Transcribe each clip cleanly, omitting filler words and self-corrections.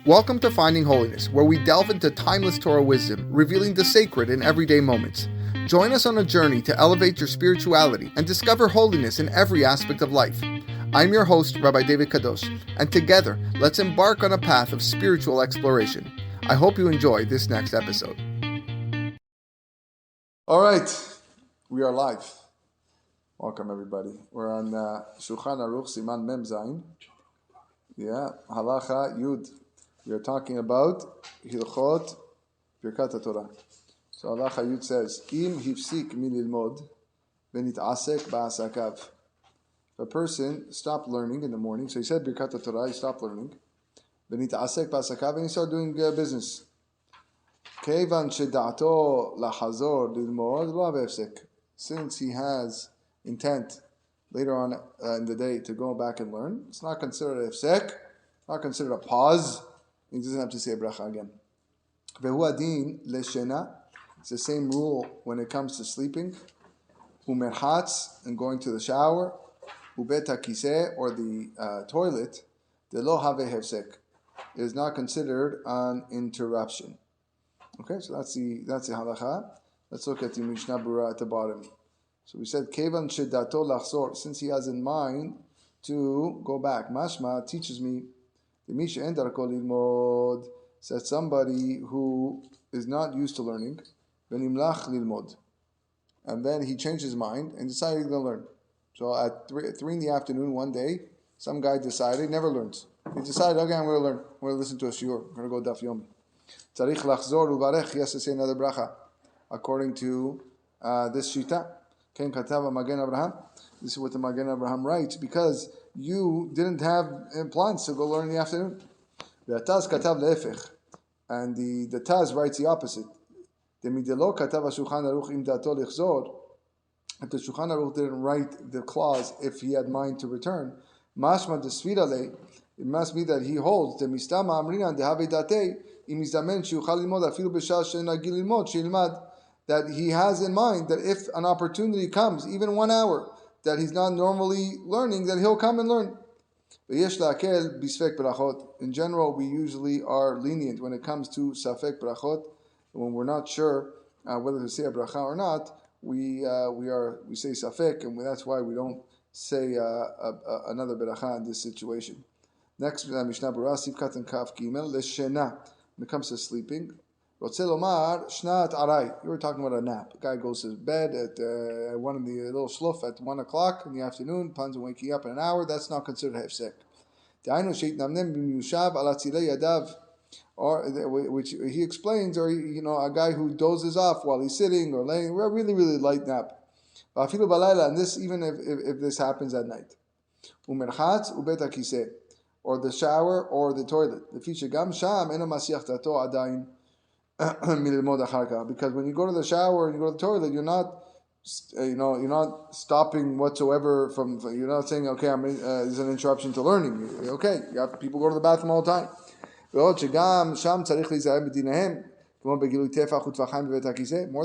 Welcome to Finding Holiness, where we delve into timeless Torah wisdom, revealing the sacred in everyday moments. Join us on a journey to elevate your spirituality and discover holiness in every aspect of life. I'm your host, Rabbi David Kadosh, and together, let's embark on a path of spiritual exploration. I hope you enjoy this next episode. All right, we are live. Welcome, everybody. We're on Shulchan Aruch Siman Mem Zayin. Yeah, Halacha Yud. We are talking about Hilchot Birkot Hatorah. So Halacha Yud says, Im hifsik min lilmod v'nit'asek ba'asakav. If a person stopped learning in the morning, so he said Birkot Hatorah, he stopped learning, v'nit'asek ba'asakav, and he started doing business. Kevan sheda'ato lahazor lilmod lo havefsek. Since he has intent later on in the day to go back and learn, it's not considered a hefsek, not considered a pause. He doesn't have to say a bracha again. Vehu adin leshena. It's the same rule when it comes to sleeping. Umerhatz, and going to the shower. Ubet hakiseh, or the toilet. Delo have hefsek. It is not considered an interruption. Okay, so that's the halacha. Let's look at the Mishnah Berurah at the bottom. So we said kevan shedato lachzor, since he has in mind to go back. Mashma teaches me the Misha en darko lilmod, says somebody who is not used to learning, v'nimlach lilmod, and then he changed his mind and decided he's going to learn. So at 3 in the afternoon one day, some guy decided, he never learns. He decided, okay, I'm going to learn. I'm going to listen to a shiur. I'm going to go daf yomi. Tzarich lachzor uvarech, he has to say another bracha, according to this shita. Ken katava Magen Abraham. This is what the Magen Abraham writes, because you didn't have plans to go learn in the afternoon. The Taz katav le'efech, and the Taz writes the opposite. The midelo katav Shulchan Aruch im dato lichzor. If the Shulchan Aruch didn't write the clause if he had mind to return, mashma desvira le, it must be that he holds the mistama amrinan dehave date im izamen sheyuchal lilmod afilu b'shas she'nagil lilmod she'ilmad, that he has in mind that if an opportunity comes, even 1 hour, that he's not normally learning, that he'll come and learn. In general, we usually are lenient when it comes to safek brachot. When we're not sure whether to say a bracha or not, we say safek, and that's why we don't say another bracha in this situation. Next, Mishnah Berurah Sivkat and Kaf Gimel Leshena. When it comes to sleeping, Rotze lomar shnat aray. You were talking about a nap. A guy goes to his bed at one of the little shluf at 1 o'clock in the afternoon, plans on waking up in an hour. That's not considered hefsek. Da'ainu sheitnamnem b'miyushav ala tzilei yadav, or which he explains, or a guy who dozes off while he's sitting or laying, a really really light nap. V'afilu balayla, and this even if this happens at night. Umerchatz ubet hakiseh, or the shower or the toilet. The feature gam sham eno masiach dato adayin. Because when you go to the shower and you go to the toilet, you're not stopping whatsoever from. You're not saying, okay, there's an interruption to learning. Okay, people go to the bathroom all the time. More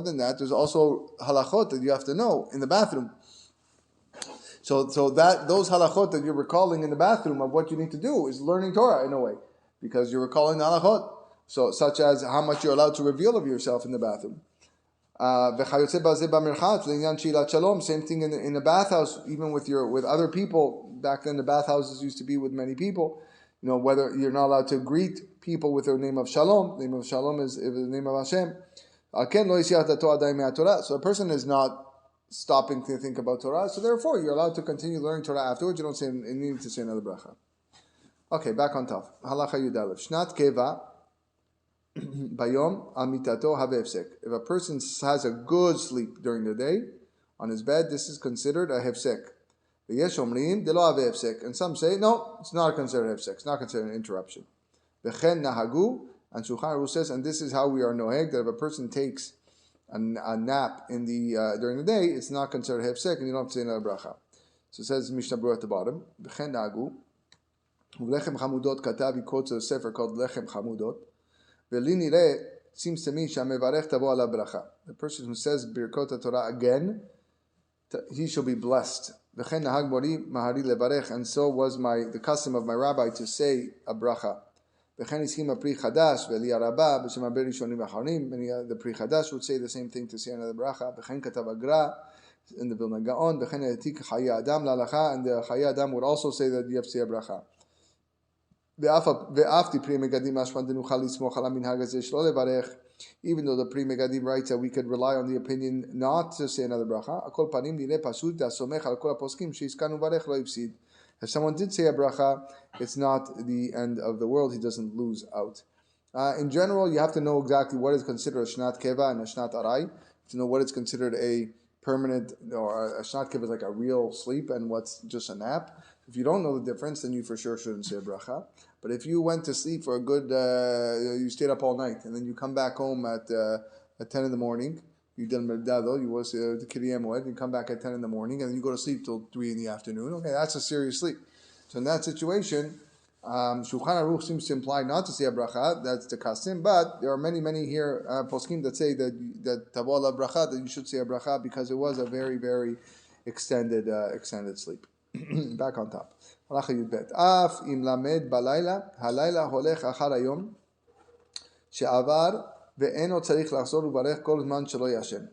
than that, there's also halachot that you have to know in the bathroom. So that those halachot that you're recalling in the bathroom of what you need to do is learning Torah in a way, because you're recalling the halachot. So, such as how much you're allowed to reveal of yourself in the bathroom. Same thing in the bathhouse, even with other people. Back then, the bathhouses used to be with many people. Whether you're not allowed to greet people with the name of Shalom. The name of Shalom is the name of Hashem. So a person is not stopping to think about Torah. So therefore, you're allowed to continue learning Torah afterwards. You don't say you need to say another bracha. Okay, back on top. Halacha Yudalev. Shnat Keva. Bayom amitato havefsek. If a person has a good sleep during the day on his bed, this is considered a hefsek. V'yesh omrim delo havefsek, and some say no, it's not considered hefsek. It's not considered an interruption. V'chen nahagu, and Shulchan Aruch says, and this is how we are noheg, that if a person takes a nap in the during the day, it's not considered hefsek, and you don't have to say another bracha. So it says Mishnah Berurah at the bottom. V'chen nahagu. Lechem chamudot katav. He quotes a sefer called Lechem Chamudot. Velinire, seems to me, shamevarech tavo ala bracha. The person who says Birkot Torah again, he shall be blessed. V'chen nahag mori mahari levarech, and so was the custom of my rabbi to say a bracha. וכן הסכים הפרי חדש ואלי הרבה בשם הרבה ראשונים ואחרונים. The pri chadash would say the same thing to say another bracha. וכן כתב הגר"א in the Vilna Gaon, וכן העתיק חיי אדם להלכה, and the חיי אדם would also say that you have to say a bracha. ואף דפרי מגדים משמע דנוכל לסמוך על המנהג הזה שלא לברך, even though the Pri Megadim writes that we could rely on the opinion not to say another bracha, הכל פנים נראה פשוט הסומך על כל הפוסקים שהזכרנו ברך לא יפסיד. If someone did say a bracha, it's not the end of the world, he doesn't lose out. In general, you have to know exactly what is considered a shnat keva and a shnat arai, to know what is considered a permanent, or a shnat keva is like a real sleep, and what's just a nap. If you don't know the difference, then you for sure shouldn't say a bracha. But if you went to sleep for a good, you stayed up all night, and then you come back home at 10 in the morning, you done merdado, you was the kiriyah moed, you come back at 10 in the morning, and then you go to sleep till 3 in the afternoon. Okay, that's a serious sleep. So in that situation, Shulchan Aruch seems to imply not to say a bracha, that's the kasim, but there are many here poskim that say that tavo la bracha, that you should say a bracha because it was a very, very extended sleep. Back on top. Halacha Yud Bet. Af im lamed balayla, halayla holech achar hayom, she'avar ve'eno tzarich lachzor uvarech kol zman shelo yashen.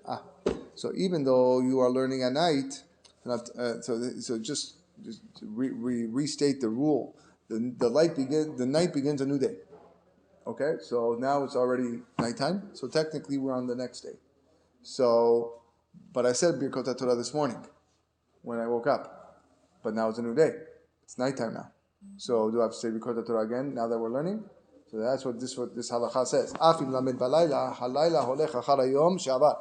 So even though you are learning at night, so just restate the rule. The night begins a new day. Okay, so now it's already nighttime. So technically we're on the next day. So, but I said Birkot Hatorah this morning when I woke up. But now it's a new day. It's nighttime now. So do I have to say Birkot Hatorah again now that we're learning? So that's what this halacha says. Afim lamed balayla, halayla holech achar hayom she'avar.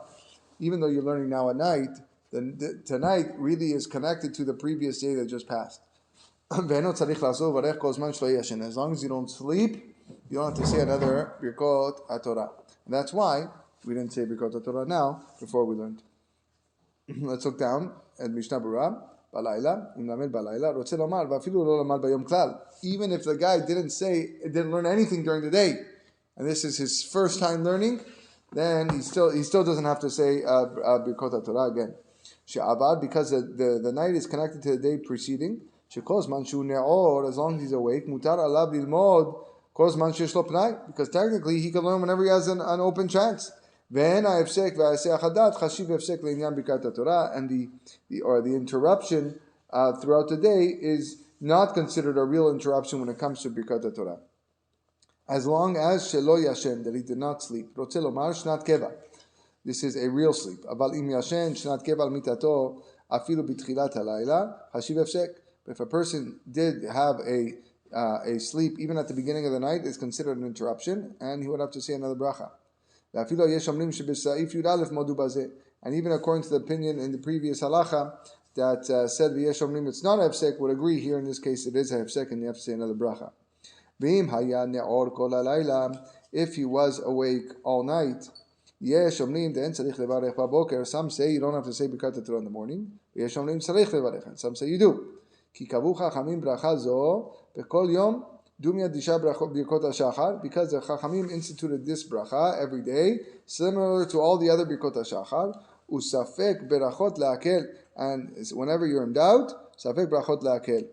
Even though you're learning now at night, then tonight really is connected to the previous day that just passed. As long as you don't sleep, you don't have to say another Birkot Hatorah. And that's why we didn't say Birkot Hatorah now before we learned. Let's look down at Mishnah Berurah. Even if the guy didn't learn anything during the day, and this is his first time learning, then he still doesn't have to say Birkot Hatorah again. Because the night is connected to the day preceding. As long as he's awake, because technically he can learn whenever he has an open chance. And the interruption throughout the day is not considered a real interruption when it comes to Birkat Hatorah. As long as shelo yashen, that he did not sleep. Rotze lomar shnat keva. This is a real sleep. Aval im yashen shnat keva al mitato afilu b'tchilat halayla hashiv hefsek. If a person did have a sleep even at the beginning of the night, it's considered an interruption, and he would have to say another bracha. And even according to the opinion in the previous halacha that said v'yesh omrim it's not a hefsek, would agree here in this case it is a hefsek and you have to say another bracha. If he was awake all night, some say you don't have to say Birkat Hatorah in the morning, and some say you do. Because the Chachamim instituted this bracha every day, similar to all the other Birkot HaShachar, usafek berachot la'akel, and whenever you're in doubt, safek berachot la'akel.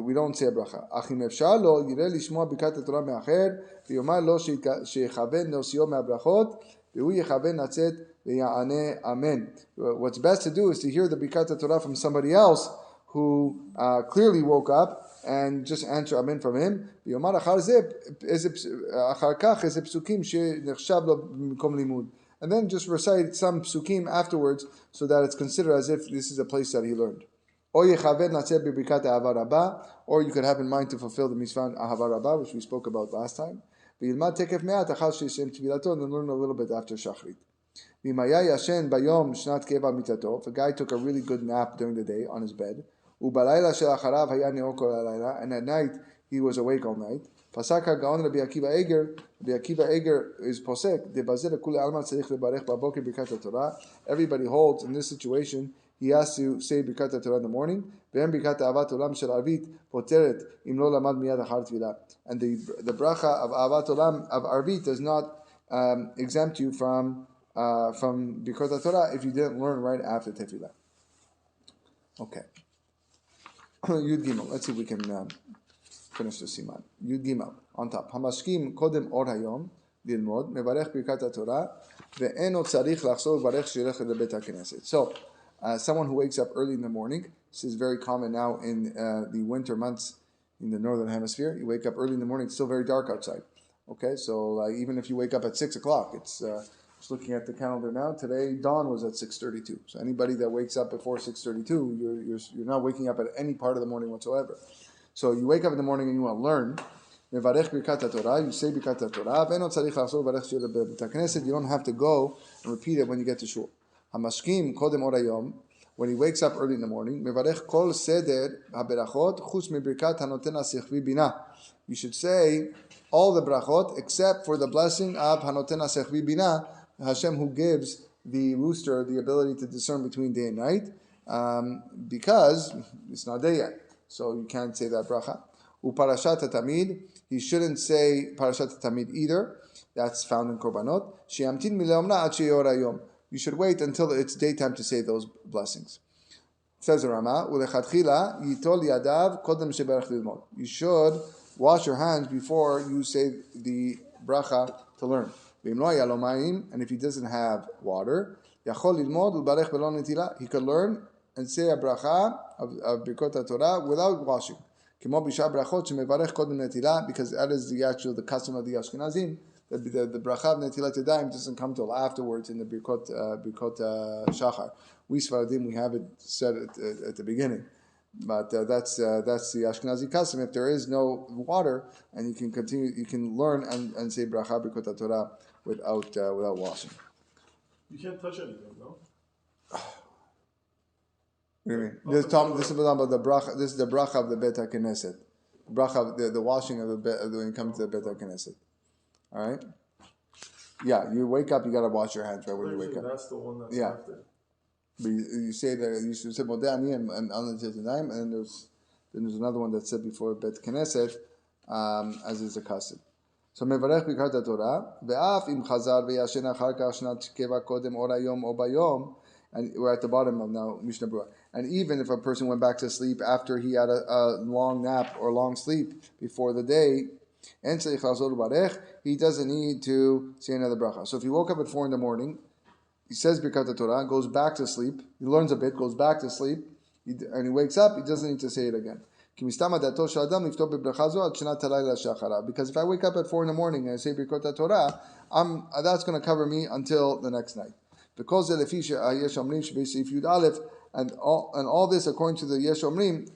We don't say a bracha. Achim efshar lo yireh lishmoa Birkat Hatorah me'acher, v'yomar lo shechaven nosio me'abrachot, v'hu yechaven natzet v'ya'aneh amen. What's best to do is to hear the Birkat Hatorah from somebody else who clearly woke up, and just answer amen from him. And then just recite some psukim afterwards so that it's considered as if this is a place that he learned. Or you could have in mind to fulfill the mitzvah Ahava Rabbah, which we spoke about last time. And then learn a little bit after Shachrit. If a guy took a really good nap during the day on his bed, and at night he was awake all night. Rabbi Akiva Eger is posek. Everybody holds in this situation he has to say Birkat Hatorah in the morning. And the bracha of Avat Olam of Arvit does not exempt you from Birkat Hatorah if you didn't learn right after Tefila. Okay. Yud Gimel. Let's see if we can finish the siman. Yud Gimel on top. Hamashkim kodem or hayom lilmod mevarech birkat Hatorah ve'eno tzarich lachzor varech shirech lebet haKnesset. So, someone who wakes up early in the morning. This is very common now in the winter months in the northern hemisphere. You wake up early in the morning; it's still very dark outside. Okay, so even if you wake up at 6 o'clock, it's just looking at the calendar now. Today, dawn was at 6:32. So anybody that wakes up before 6:32, you're not waking up at any part of the morning whatsoever. So you wake up in the morning and you want to learn. You say Birkat Hatorah. You don't have to go and repeat it when you get to shul. Hamashkim kodem orayom. When he wakes up early in the morning, you should say all the brachot except for the blessing of hanoten asechvi bina, Hashem who gives the rooster the ability to discern between day and night, because it's not day yet, so you can't say that bracha. Uparashat tamid, he shouldn't say parashat tamid either. That's found in Korbanot. She'amtin mileomna ad sheyor hayom. You should wait until it's daytime to say those blessings. Says the Rama, "Ulechatchila yitol yadav kodem sheberach lilmod." You should wash your hands before you say the bracha to learn. And if he doesn't have water, he could learn and say a bracha of Birkot Hatorah without washing. Because that is the custom of the Ashkenazim. The bracha of Netilat Yadayim doesn't come till afterwards in the Birkot Shachar. We Sfaradim, we have it said at the beginning. But that's the Ashkenazi custom. If there is no water, and you can continue, you can learn and say bracha Birkot Hatorah without washing. You can't touch anything, no? What do you mean? This is about the bracha. This is the bracha of the Bet HaKnesset. Bracha of the washing of the bet when you come to the Bet HaKnesset. All right. Yeah, you wake up. You got to wash your hands right when you wake up. That's the one that's after. But you say that you should say Modeh Ani and Al Netzitim, and there's another one that said before Bet Knesset, as is a custom. So mevarech Birkat Hatorah ve'af im chazar ve'yashen achar kach shnat keva kodem or hayom o bayom, and we're at the bottom of now Mishnah Berurah. And even if a person went back to sleep after he had a long nap or long sleep before the day, he doesn't need to say another bracha. So if he woke up at 4 in the morning, he says Birkat Hatorah, goes back to sleep, he learns a bit, goes back to sleep, and he wakes up, he doesn't need to say it again. Because if I wake up at 4 in the morning and I say Birkot Hatorah, that's going to cover me until the next night. Because and all this according to the Yesh Omrim,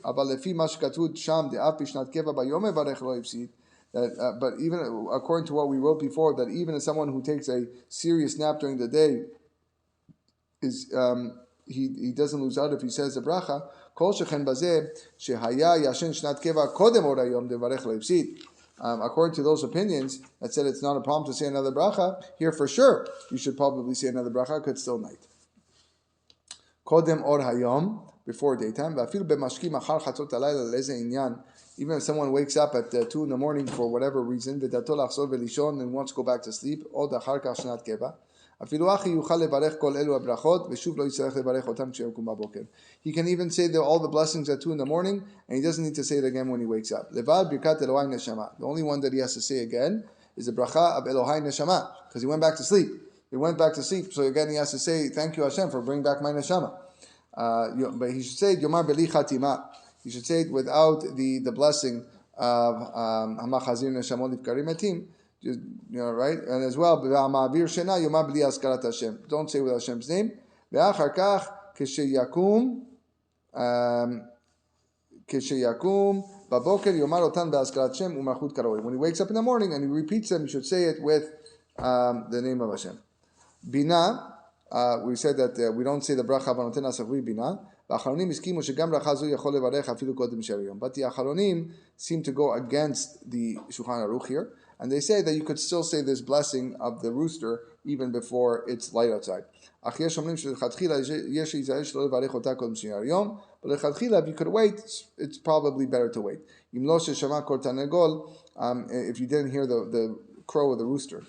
but even according to what we wrote before, that even as someone who takes a serious nap during the day, is he doesn't lose out if he says the bracha. According to those opinions that said it's not a problem to say another bracha, here for sure you should probably say another bracha because it's still night. Kodem or hayom, before daytime. Even if someone wakes up at 2 in the morning for whatever reason, and wants to go back to sleep, he can even say all the blessings at 2 in the morning, and he doesn't need to say it again when he wakes up. The only one that he has to say again is the bracha of Elohai Neshama, because he went back to sleep. He went back to sleep, so again he has to say, thank you Hashem for bringing back my neshama. But he should say it Yomar Beli Chatima. He should say it without the blessing of Hamachazir Neshamot Livkarim Etim. Right? And as well, Ma'avir Shena Yomar Beli Askarat Hashem. Don't say with Hashem's name. Ve'achar kach Kesheyakum Baboker Yomar Otan Be'askarat Hashem U'Malchut Karoi. When he wakes up in the morning and he repeats them, he should say it with the name of Hashem. Bina, we said that we don't say the bracha v'anoten asachvi bina. V'acharonim iskimu shegam bracha zu yachol levarech afilu kodem sheyom. But the acharonim seem to go against the Shulchan Aruch here, and they say that you could still say this blessing of the rooster even before it's light outside. But lechatchila, if you could wait, it's probably better to wait. If you didn't hear the crow of the rooster.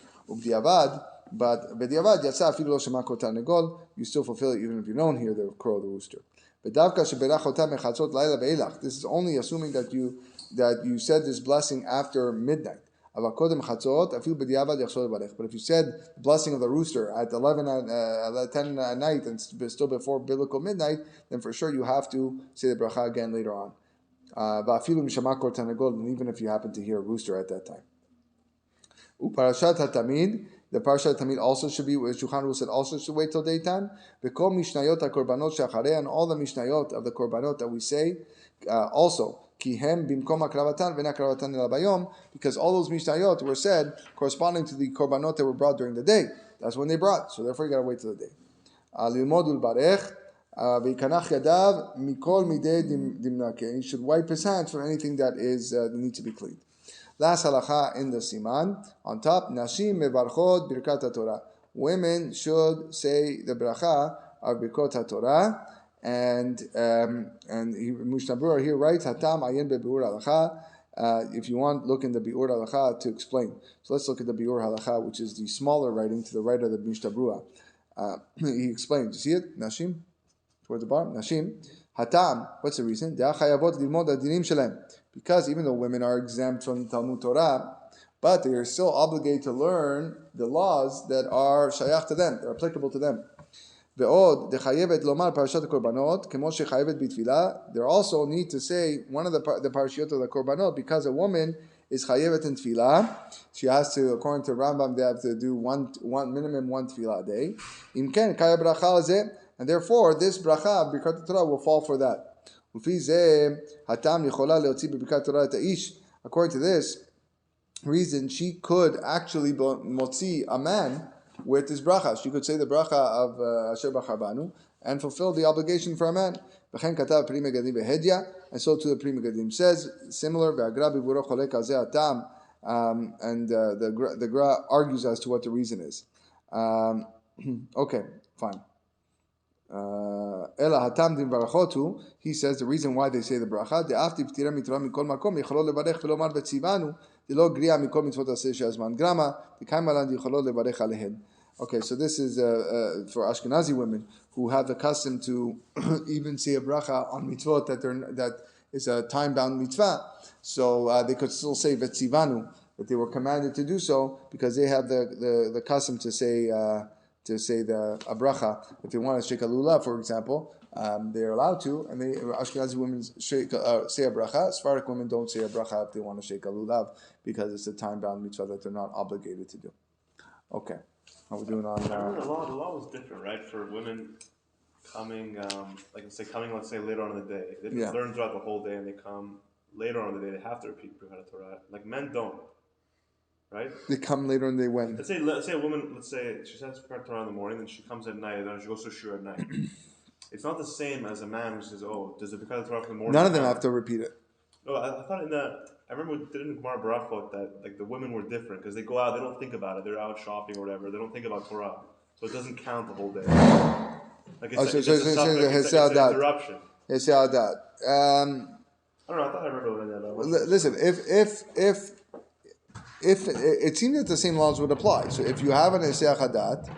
But b'diavad yatsa afilu lo shema kol tarnegol, you still fulfill it even if you don't hear the crow of the rooster. This is only assuming that you that you said this blessing after midnight. But if you said the blessing of the rooster at 10 at night and still before biblical midnight, then for sure you have to say the bracha again later on. And even if you happen to hear a rooster at that time. Uparashat HaTamid, the Parashat HaTamid also should be, Shulchan Aruch said, also should wait till daytime. V'kol mishnayot HaKorbanot she'acharei, and all the mishnayot of the Korbanot that we say, also, ki hem bimkom hakravatan v'nakravatan ela bayom, because all those mishnayot were said corresponding to the Korbanot that were brought during the day. That's when they brought, so therefore you got to wait till the day. Lilmod ulbarech, v'yikanach yadav mikol midei dimnake. He should wipe his hands from anything that is needs to be cleaned. Last halacha in the siman on top. Nashim mevarchot birkat Hatorah. Women should say the bracha of Birkot Hatorah, and Mishnah Berurah here writes Hatam ayin bebiur halacha. If you want, look in the biur halacha to explain. So let's look at the biur halacha, which is the smaller writing to the right of the Mishnah Berurah. He explains. You see it? Nashim towards the bottom. Nashim Hatam. What's the reason? Because even though women are exempt from the Talmud Torah, but they are still obligated to learn the laws that are shayach to them, that are applicable to them. They also need to say one of the parashiyot of the Korbanot, because a woman is chayevet in tefillah. She has to, according to Rambam, they have to do one minimum one tefillah a day. And therefore, this bracha, Birkat Torah, will fall for that. According to this reason, she could actually motzi a man with his bracha. She could say the bracha of Asher Bacharbanu and fulfill the obligation for a man. And so to the Pri Megadim says, similar, and the Gra argues as to what the reason is. Okay, fine. He says the reason why they say the bracha. Okay, so this is for Ashkenazi women who have the custom to even say a bracha on mitzvot that is a time-bound mitzvah. So they could still say vetzivanu, that they were commanded to do so because they have the custom to say the bracha. If they want to shake a lulav, for example, they're allowed to, and Ashkenazi women say a bracha. Sephardic women don't say a bracha if they want to shake a lulav because it's a time-bound mitzvah that they're not obligated to do. Okay, how are we doing on? The law was different, right? For women coming, let's say later on in the day, they learn throughout the whole day, and they come later on in the day. They have to repeat Birkat Torah. Like men don't. Right? They come later and they when? Let's say a woman, she says Birkat Torah in the morning, then she comes at night, and then she goes to shul at night. It's not the same as a man who says, does the Birkat Torah in the morning? None of them have to repeat it. No, I thought I remember we did in Gemara Birkot that like the women were different because they go out, they don't think about it, they're out shopping or whatever, they don't think about Torah, so it doesn't count the whole day. Like it's an interruption. It's I don't know. I thought I remember that. Listen, if it seems that the same laws would apply. So if you have an Eseyach Hadat,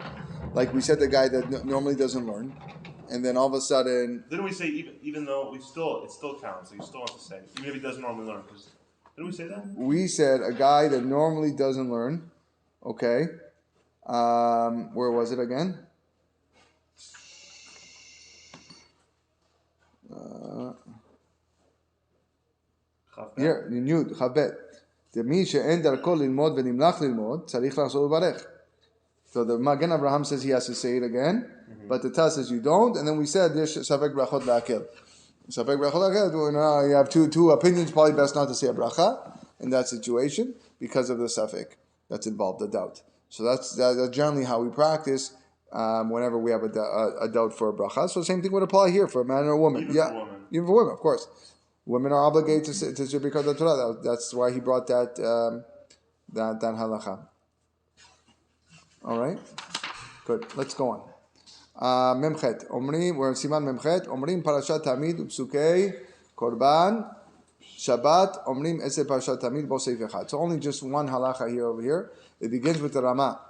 like we said, the guy that normally doesn't learn, and then all of a sudden, didn't we say even though it still counts? So you still have to say even if he doesn't normally learn. Didn't we say that? We said a guy that normally doesn't learn. Okay, where was it again? Here in Yud Chavbet. So the Magen Avraham says he has to say it again, but the Taz says you don't, and then we said there's Safek Brachot La'akel. Safek Brachot La'akel, you have two opinions, probably best not to say a bracha in that situation because of the Safek that's involved, the doubt. So that's generally how we practice whenever we have a doubt for a bracha. So the same thing would apply here for a man or a woman. Even for women, of course. Women are obligated to say Birkat Torah. That's why he brought that halacha. All right, good. Let's go on. Memchet. We're in Siman Memchet. Omrim Parashat Tamid Upsukei Korban Shabbat. Omrim Eser Parashat Tamid Bo Seif Echad. So only just one halacha here over here. It begins with the Rama.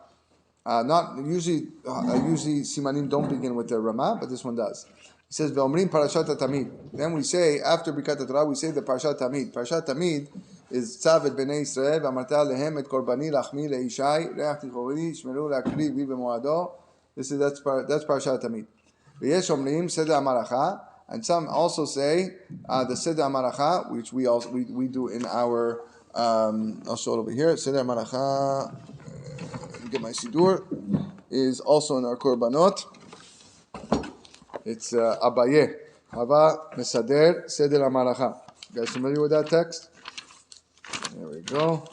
Not usually. Usually Simanim don't begin with the Rama, but this one does. He says, "Ve'omrim parashat tamid." Then we say after Birkat Torah, we say the parashat tamid. Parashat tamid is tzav et bnei Yisrael v'amarta lehem et korbani lachmi leishai reach tichori shmeru leakriv vi b'moado. That's parashat tamid. V'yesh omrim seder amaracha, and some also say the seder amaracha, which we do in our. I'll show it over here. Seder amaracha. Get my sidur. Is also in our korbanot. It's Abaye. Hava Mesader Seder HaMalacha. You guys familiar with that text? There we go.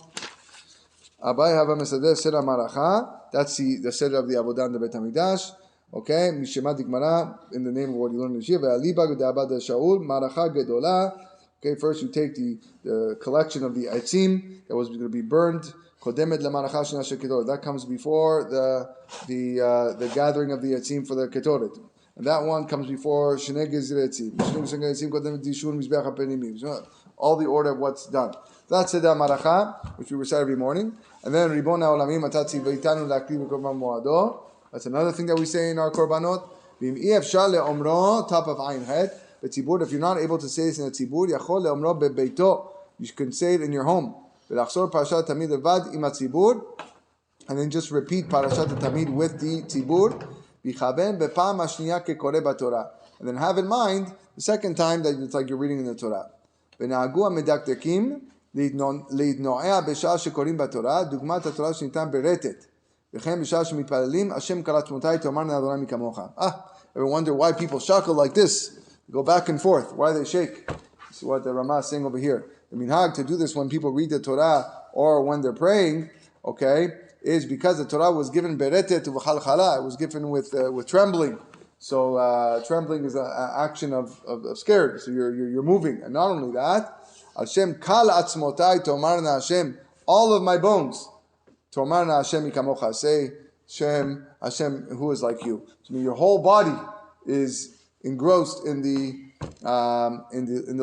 Abaye Hava Mesader Seder HaMalacha. That's the Seder of the Avodah in the Beit HaMikdash. Okay, Mishema Dikmara, in the name of what you learned in the Yeshiva. Ve'aliba G'da'abad Shaul, Maracha Gedola. Okay, first you take the collection of the Eitzim that was going to be burned. Kodemet LeMaracha Shena Sheketoret. That comes before the gathering of the Eitzim for the Ketoret. And that one comes before Shnei Gezir Eitzim. All the order of what's done. That's Seder Maracha, which we recite every morning. And then Ribon HaOlamim Atatzi Veitanu Lakriv Korban Moado. That's another thing that we say in our Korbanot. V'im efshar le'omro, top of Ayin Het. B'tzibur, if you're not able to say this in a tzibur, yachol le'omro bebeito. You can say it in your home. V'lachzor parashat tamid levad im hatzibur. And then just repeat parashat tamid with the tzibur. V'chaben bepam hashniya kekoreh b'Torah. And then have in mind the second time that it's like you're reading in the Torah. V'na'agu ha'medakdekim le'idno'ea b'shah shekorim b'Torah. Dugmat ha'Torah shenitan beretet. Ever wonder why people shackle like this? Go back and forth. Why they shake? This is what the Ramah is saying over here. The minhag to do this when people read the Torah or when they're praying, okay, is because the Torah was given beretet to v'chalchala. It was given with trembling. So trembling is an action of scared. So you're moving, and not only that, Hashem kal atzmotai tomarna Hashem, all of my bones. Tomarna Hashem ikamocha. Say, Hashem, who is like you? So your whole body is engrossed in the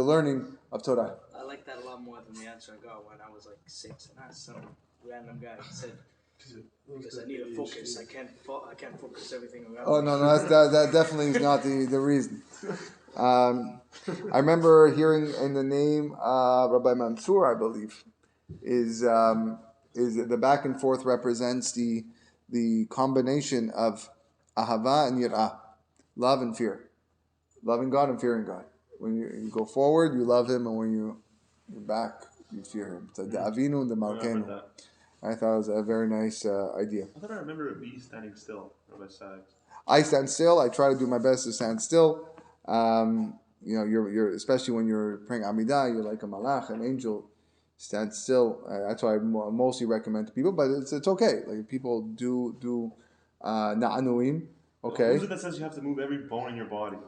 learning of Torah. I like that a lot more than the answer I got when I was like 6 and asked some random guy. He said, "Because I need to focus. I can't focus everything around." Oh no, that definitely is not the reason. I remember hearing in the name Rabbi Mansour, I believe, is the back and forth represents the combination of ahava and yirah, love and fear, loving God and fearing God. When you go forward, you love Him, and when you're back, you fear Him. So the avinu and the malkenu. I thought it was a very nice idea. I thought I remember a bee standing still on my side. I stand still. I try to do my best to stand still. You're especially when you're praying Amidah, you're like a malach, an angel. Stand still. That's what I mostly recommend to people, but it's okay. Like people do na'anuim. Okay. Who's it that says you have to move every bone in your body?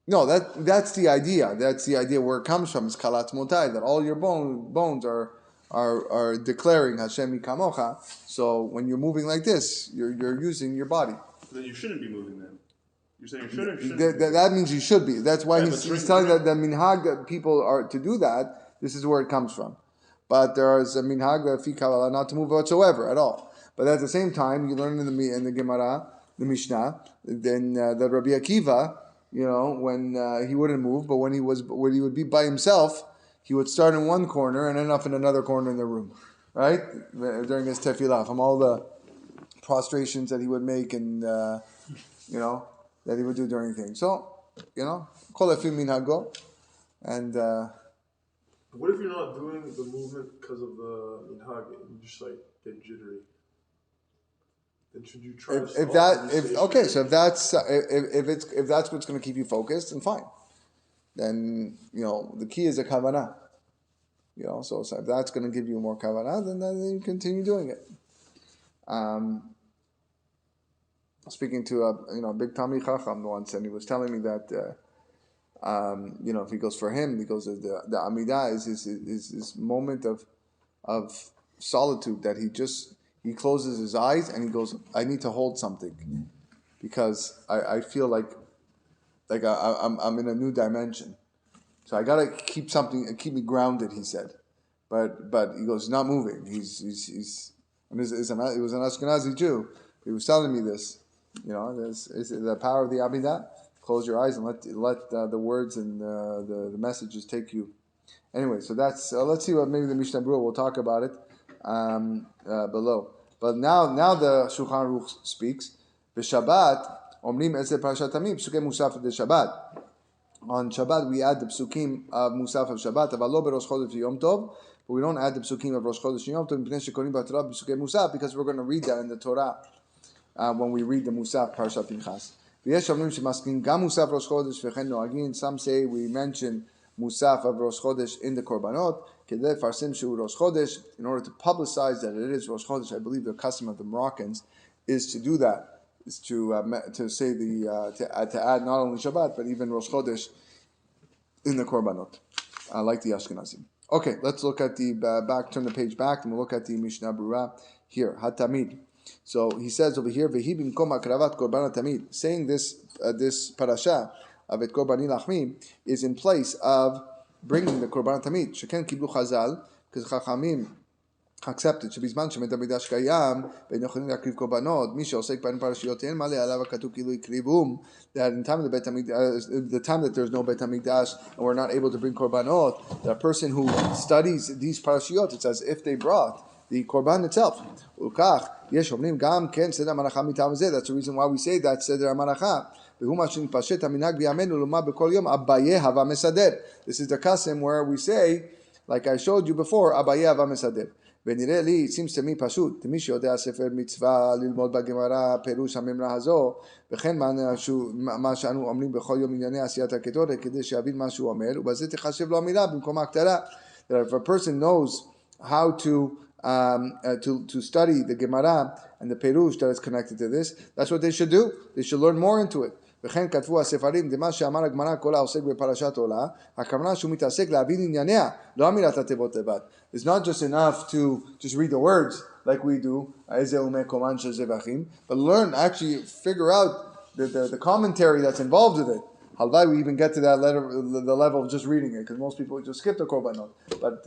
No, that's the idea. That's the idea where it comes from. It's kalat motai, that all your bones are declaring Hashem ikamocha. So when you're moving like this, you're using your body. Then you shouldn't be moving them. You're saying you shouldn't. That means you should be. That's why he's telling that the minhag that people are to do that. This is where it comes from. But there is a minhag fi kabbalah not to move whatsoever at all. But at the same time, you learn in the Gemara, the Mishnah, then that Rabbi Akiva, when he wouldn't move, but when he would be by himself, he would start in one corner and end up in another corner in the room, right? During his Tefila, from all the prostrations that he would make and that he would do during things. So, kol lefi minhago, and. What if you're not doing the movement because of the minhag and you just like get jittery? Then should you try to if that's what's going to keep you focused, then fine. Then the key is a kavanah. So if that's going to give you more kavanah, then you continue doing it. Speaking to a big Talmid Chacham once, and he was telling me that. If he goes for him, he goes the Amidah is his moment of solitude that he closes his eyes and he goes, I need to hold something because I feel like I'm in a new dimension, so I gotta keep something and keep me grounded. He said, but he goes, he's not moving. He's and he was an Ashkenazi Jew. He was telling me this. Is the power of the Amidah. close your eyes and let the words and the messages take you. Anyway, so that's let's see what maybe the Mishnah Berurah will talk about it below. But now the Shulchan Aruch speaks. B'Shabbat omrim etzeh parashat tamid psukim musaf de Shabbat. On Shabbat we add the psukim of musaf of Shabbat. Aval lo berosh chodesh Yom Tov, but we don't add the psukim of Rosh Chodesh Yom Tov mipnei shekorim b'Torah psukim musaf because we're going to read that in the Torah when we read the musaf parashat Pinchas. V'yesh omrim shemaskin gam musaf Rosh Chodesh v'chen noagin. Some say we mention musaf of Rosh Chodesh in the Korbanot, kedei farsim shu Rosh Chodesh, in order to publicize that it is Rosh Chodesh. I believe the custom of the Moroccans is to do that, is to say to add not only Shabbat but even Rosh Chodesh in the Korbanot, like the Ashkenazim. Okay, let's look at the back. Turn the page back, and we'll look at the Mishnah Berurah here. Hatamid. So he says over here, "Vehi bimkom akravat korbanot tamid." Saying this parasha of et korbani lachmi is in place of bringing the korban tamid. Sheken kiblu chazal, because chachamim accepted. Shebizman shemet hamidash kayam ve'nocholim lakriv korbanot. Mi sheosek b'en parashiyot en malei alav hakatuv kilu ikrivum. That in time of the the time that there's no bet hamikdash and we're not able to bring korbanot, that person who studies these parashiyot, it's as if they brought the korban itself. Ukach yesh omrim gam ken seder hamalacha mitam zeh. That's the reason why we say that seder hamalacha. This is the custom where we say, like I showed you before, Abaye hava mesader. It seems to me pashut. למי שיודע ספר מצווה ללמוד בגמרא פירוש המימרה הזו, וכן מה שאנו אומרים בכל יום ענייני עשיית הקטורת, כדי שיבין מה שהוא אומר, ובזה תחשב לו המילה במקום ההקטרה. If a person knows how to study the Gemara and the Perush that is connected to this, that's what they should do. They should learn more into it. וכן כתבו הספרים, דמה שאמר הגמרא כל העוסק בפרשת עולה, הכוונה שהוא מתעסק להבין ענייניה, לא אמירת התיבות לבד. It's not just enough to just read the words like we do, איזה ומקומן של זבחים, but learn, actually figure out the commentary that's involved with it. Halvai, we even get to that the level of just reading it, because most people just skip the Korbanot. But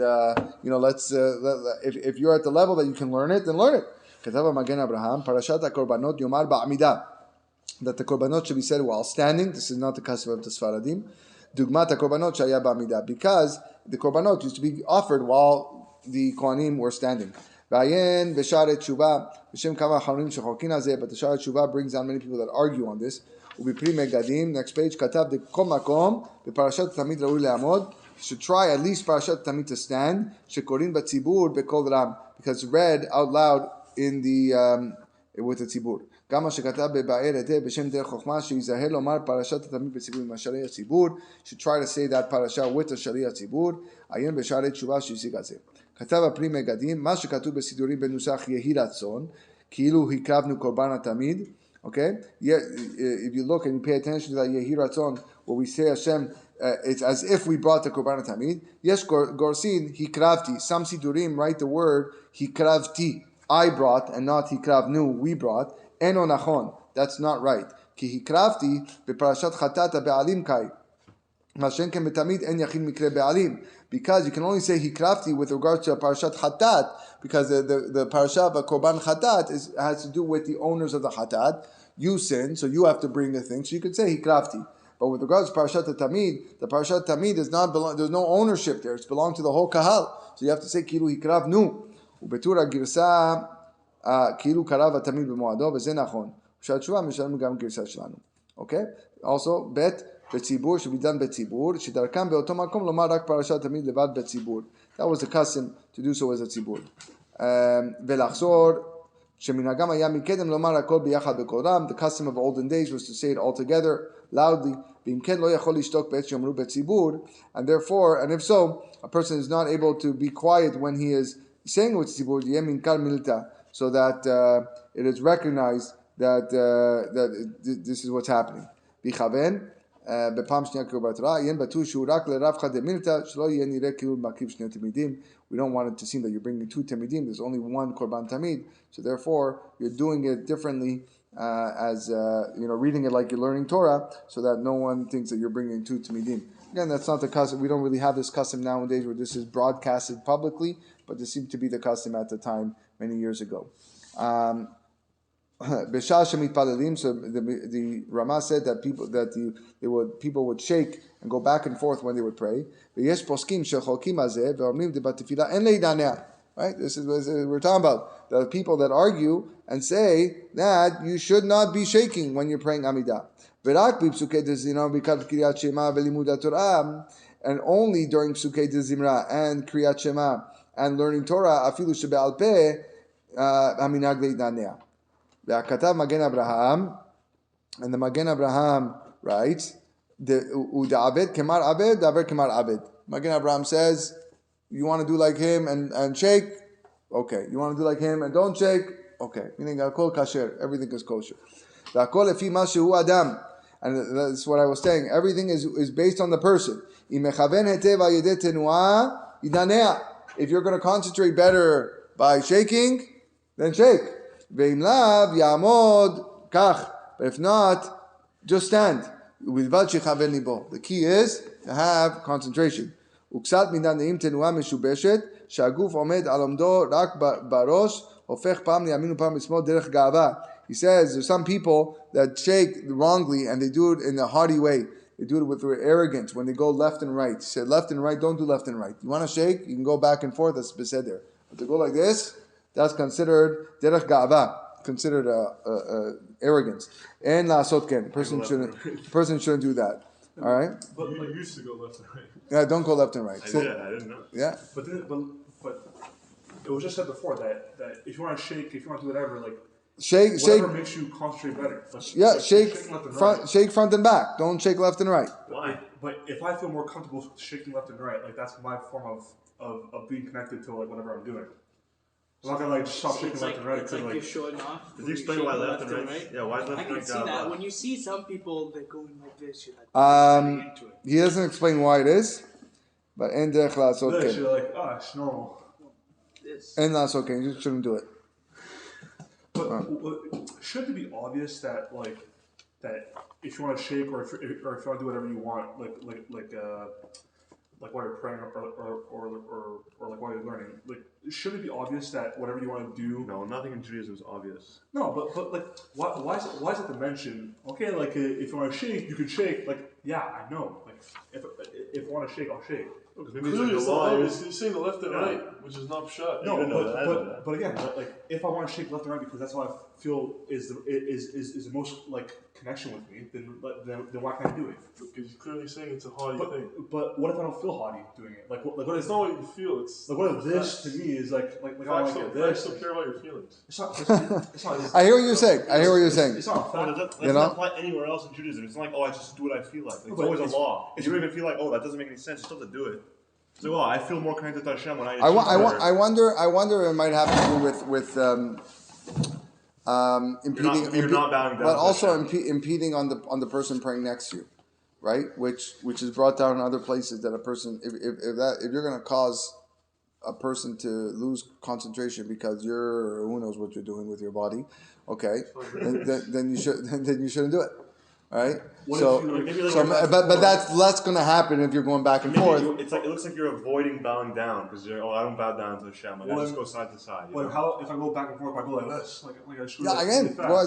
if you're at the level that you can learn it, then learn it. כתב המגן אברהם, פרשת הקורבנות יאמר בעמידה. That the korbanot should be said while standing. This is not the custom of the Sfaradim. Dugmat korbanot shaya ba'amida, because the korbanot used to be offered while the Kohanim were standing. V'ayin v'sharet tshuva v'shem kama chanunim shechokin hazeh. But the sharet tshuva brings down many people that argue on this. U'bipri megadim. Next page. Katav de kol makom v'parashat tamid raui le'amod. Should try at least parashat tamid to stand. Shekorin b'tzibur b'kol ram, because read out loud in the with the tzibur. גם שכתב בבאר היטב בשם דרך חוכמה שיזהר לומר פרשת התמיד בציבור עם השליח הציבור, should try to say that parasha with השליח הציבור, עיין בשערי תשובה שהשיג על זה. כתב הפרי מגדים, מה שכתוב בסידורים בנוסח יהי רצון, כאילו הקרבנו קורבן התמיד, okay? If you look and you pay attention to that יהי רצון, where we say Hashem, it's as if we brought the קורבן התמיד, יש גורסין, הקרבתי, some סידורים write the word, הקרבתי, I brought, and not הקרבנו, we brought, Eno nachon. That's not right. Ki hikrafti beparashat chatat be'alim kai. Mashen ken betamid en yachid mikre be'alim. Because you can only say hikrafti with regards to a parashat chatat, because the parasha of a korban chatat has to do with the owners of the chatat. You sin, so you have to bring the thing. So you could say hikrafti. But with regards to parashat tamid, the parashat tamid does not belong. There's no ownership there. It's belonged to the whole kahal. So you have to say kilu hikravnu. Ubetura girsa. כאילו קרב התמיד במועדו, וזה נכון. בשעת תשובה משלם גם גרסה שלנו. Okay? Also, בית בציבור, should be done בציבור, שדרכם באותו מקום לומר רק פרשת תמיד לבד בציבור. That was the custom to do so as a ציבור. ולחזור, שמנהגם היה מקדם לומר הכל ביחד בקורם, the custom of olden days was to say it all together, loudly, ואם כן לא יכול לשתוק בעת שאמרו בציבור, and therefore, and if so, a person is not able to be quiet when he is saying with ציבור, יהיה מנכר מילתא, so that it is recognized that this is what's happening. Bichaven, בפעם שנייה קרוא בתורה, ין בטוח שהוא רק לרבחא דמילתא, שלא יהיה נראה כאילו מרכיב שני תמידים. We don't want it to seem that you're bringing two tamidim. There's only one korban tamid, so therefore you're doing it differently, as reading it like you're learning Torah, so that no one thinks that you're bringing two tamidim. Again, that's not the custom. We don't really have this custom nowadays where this is broadcasted publicly, but this seemed to be the custom at the time many years ago. B'shah shemitpalelim. So the Rama said that people would shake and go back and forth when they would pray. V'yesh poskim shecholkim hazeh ve'omrim debatefila en leidanea. Right. This is what we're talking about. The people that argue and say that you should not be shaking when you're praying Amidah. V'rak b'psukei dezimra b'kat kriyat shema ve'limud Torah, and only during psukei dezimra and kriyat shema and learning Torah afilu shebe'al peh haminag leidanea. Katav Magen Abraham, and the Magen Abraham writes, "U'da'abed kemar abed, daver kemar abed." Magen Abraham says, "You want to do like him and shake, okay. You want to do like him and don't shake, okay. Meaning akol kasher, everything is kosher. V'akol lefi ma shehu adam, and that's what I was saying. Everything is based on the person. Im mechaven hetev al yedei tenuah yidanea. If you're going to concentrate better by shaking, then shake." Ve'im lav ya'amod kach. But if not, just stand. U'bilvad shechaven libo. The key is to have concentration. Uksat midan ne'im tenuah meshubeshet shaguf omed al omdo rak barosh hofech pam liyamin u'pam lismol derech ga'ava. He says there's some people that shake wrongly and they do it in a haughty way. They do it with arrogance when they go left and right. He said left and right, don't do left and right. You want to shake, you can go back and forth, that's beseder. But to go like this, that's considered derech ga'ava, considered arrogance. And la'asot ken. Person shouldn't do that. All right. But you used to go left and right. Yeah, don't go left and right. I didn't know. Yeah. But it was just said before that if you want to shake, if you want to do whatever, like whatever makes you concentrate better. Shake front and back. Don't shake left and right. Why? But if I feel more comfortable shaking left and right, like that's my form of being connected to like whatever I'm doing. I'm not gonna like stop shaking left and right. It's like you're showing off. Did you explain why left and right? Yeah, why left and right? I can see that. When you see some people that going like this, you're like, into it. He doesn't explain why it is, but en derech la'asot ken. You're like, it's normal. En la'asot ken. You just shouldn't do it. But shouldn't it be obvious that if you want to shake or if you want to do whatever you want, like while you're praying or like while you're learning, like shouldn't it be obvious that whatever you want to do? No, nothing in Judaism is obvious. No, but like why is it to mention? Okay, like if you want to shake, you can shake. Like yeah, I know. Like if I want to shake, I'll shake. Maybe Clearly, it's like you're saying the left and right, which is not shut. No, but again, like if I want to shake left and right because that's what I feel is the most like connection with me, then why can't I do it? Because you're clearly saying it's a haughty thing. But what if I don't feel haughty doing it? Like what is it's not what you feel. It's like what if this to me is like I don't like this. I still care about your feelings. It's not. I hear what you're saying. It's not. That's not apply anywhere else in Judaism. It's not like, I just do what I feel like. It's always a law. If you don't even feel like, that doesn't make any sense, you still have to do it. It's like, I feel more connected to Hashem when I wonder it might have to do with impeding. You're not bowing down. But also impeding on the person praying next to you, right? Which is brought down in other places that a person, if you're going to cause a person to lose concentration because who knows what you're doing with your body, okay, then you shouldn't do it. All right. But that's going to happen if you're going back and forth. It's like it looks like you're avoiding bowing down because I don't bow down to Hashem. I just go side to side. If I go back and forth, I go like this, it's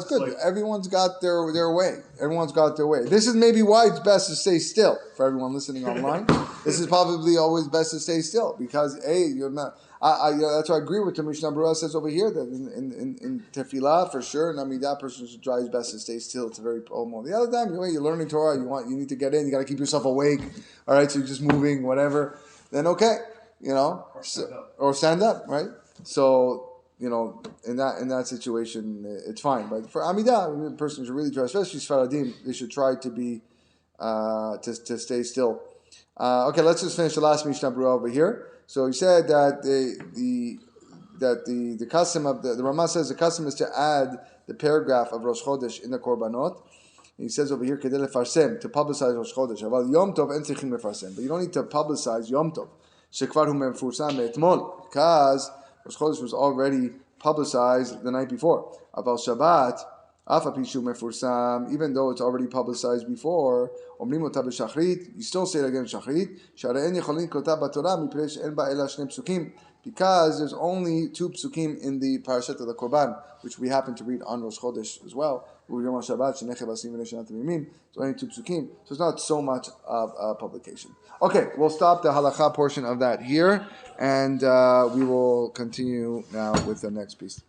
good. Like, everyone's got their way. Everyone's got their way. This is maybe why it's best to stay still for everyone listening online. This is probably always best to stay still because you're not. That's why I agree with the Mishnah Berurah says over here that in Tefila for sure, that person should try his best to stay still. It's a very poem. The other time, you're learning Torah, you need to get in, you got to keep yourself awake. All right, so you're just moving, whatever. Then okay, or stand up, right? So in that situation, it's fine. But for Amidah, the person should really try, especially Sfaradim, they should try to be to stay still. Okay, let's just finish the last Mishnah Berurah over here. So he said that the custom of the Rama says the custom is to add the paragraph of Rosh Chodesh in the Korbanot. And he says over here kedei lefarsem, to publicize Rosh Chodesh. Aval Yom Tov en tzrichim lefarsem, but you don't need to publicize Yom Tov shekvar hu mefursam me'etmol, because Rosh Chodesh was already publicized the night before. Aval Shabbat Even though it's already publicized before, you still say it again shachrit. Because there's only 2 psukim in the parashat of the Korban, which we happen to read on Rosh Chodesh as well. It's only 2 psukim, so it's not so much of publication. Okay, we'll stop the halacha portion of that here, and we will continue now with the next piece.